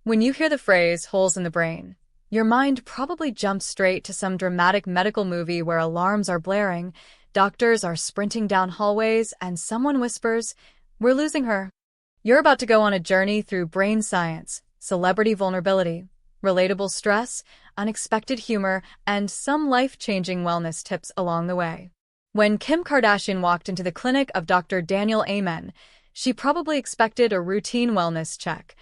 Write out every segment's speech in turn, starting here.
When you hear the phrase holes in the brain, your mind probably jumps straight to some dramatic medical movie where alarms are blaring, doctors are sprinting down hallways, and someone whispers, "We're losing her." You're about to go on a journey through brain science, celebrity vulnerability, relatable stress, unexpected humor, and some life-changing wellness tips along the way. When Kim Kardashian walked into the clinic of Dr. Daniel Amen, she probably expected a routine wellness check,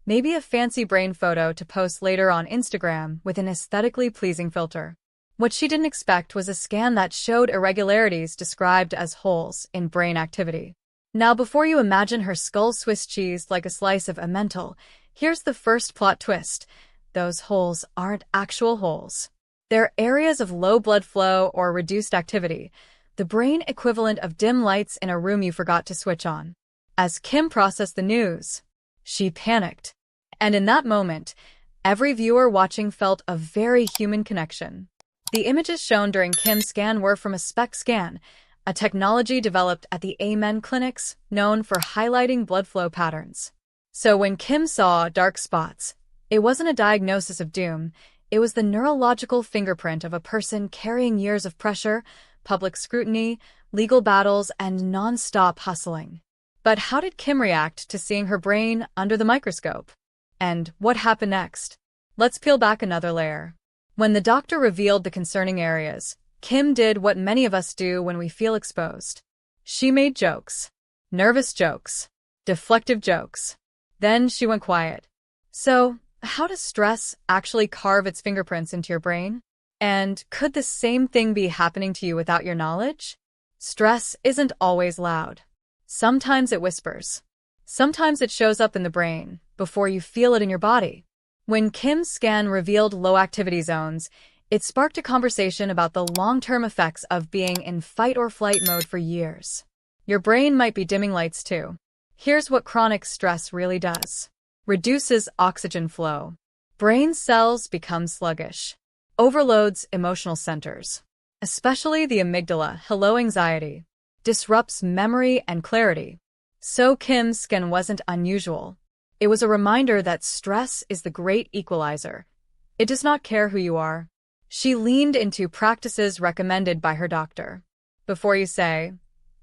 maybe a fancy brain photo to post later on Instagram with an aesthetically pleasing filter. What she didn't expect was a scan that showed irregularities described as holes in brain activity. Now, before you imagine her skull Swiss cheese like a slice of Emmental, here's the first plot twist. Those holes aren't actual holes. They're areas of low blood flow or reduced activity, the brain equivalent of dim lights in a room you forgot to switch on. As Kim processed the news, she panicked. And in that moment, every viewer watching felt a very human connection. The images shown during Kim's scan were from a SPECT scan, a technology developed at the Amen clinics known for highlighting blood flow patterns. So when Kim saw dark spots, it wasn't a diagnosis of doom, it was the neurological fingerprint of a person carrying years of pressure, public scrutiny, legal battles, and non-stop hustling. But how did Kim react to seeing her brain under the microscope? And what happened next? Let's peel back another layer. When the doctor revealed the concerning areas, Kim did what many of us do when we feel exposed. She made jokes. Nervous jokes. Deflective jokes. Then she went quiet. So, how does stress actually carve its fingerprints into your brain? And could the same thing be happening to you without your knowledge? Stress isn't always loud. Sometimes it whispers. Sometimes it shows up in the brain before you feel it in your body. When Kim's scan revealed low activity zones, it sparked a conversation about the long-term effects of being in fight-or-flight mode for years. Your brain might be dimming lights too. Here's what chronic stress really does. Reduces oxygen flow. Brain cells become sluggish. Overloads emotional centers, especially the amygdala. Hello, anxiety. Disrupts memory and clarity. So Kim's scan wasn't unusual. It was a reminder that stress is the great equalizer. It does not care who you are. She leaned into practices recommended by her doctor. Before you say,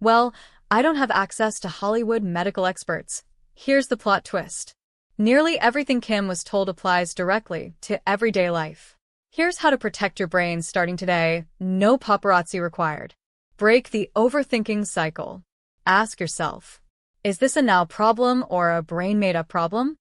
"Well, I don't have access to Hollywood medical experts," here's the plot twist. Nearly everything Kim was told applies directly to everyday life. Here's how to protect your brain starting today. No paparazzi required. Break the overthinking cycle. Ask yourself, is this a now problem or a brain-made-up problem?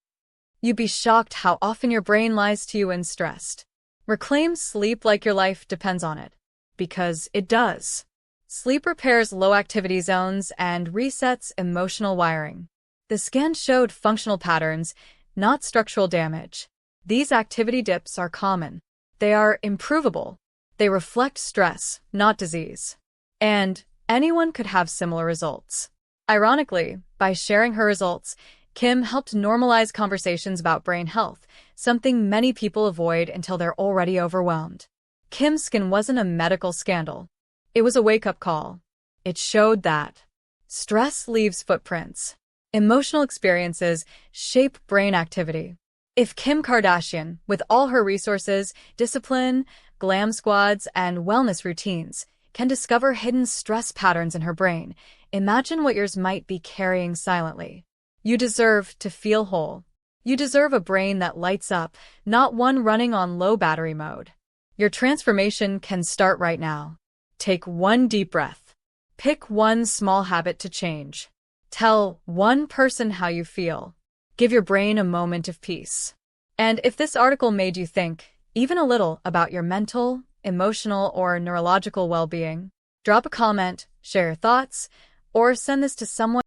You'd be shocked how often your brain lies to you when stressed. Reclaim sleep like your life depends on it. Because it does. Sleep repairs low activity zones and resets emotional wiring. The scan showed functional patterns, not structural damage. These activity dips are common. They are improvable. They reflect stress, not disease. And anyone could have similar results. Ironically, by sharing her results, Kim helped normalize conversations about brain health, something many people avoid until they're already overwhelmed. Kim's scan wasn't a medical scandal. It was a wake-up call. It showed that stress leaves footprints. Emotional experiences shape brain activity. If Kim Kardashian, with all her resources, discipline, glam squads, and wellness routines, can discover hidden stress patterns in her brain, imagine what yours might be carrying silently. You deserve to feel whole. You deserve a brain that lights up, not one running on low battery mode. Your transformation can start right now. Take one deep breath. Pick one small habit to change. Tell one person how you feel. Give your brain a moment of peace. And if this article made you think, even a little, about your mental, emotional, or neurological well-being, drop a comment, share your thoughts, or send this to someone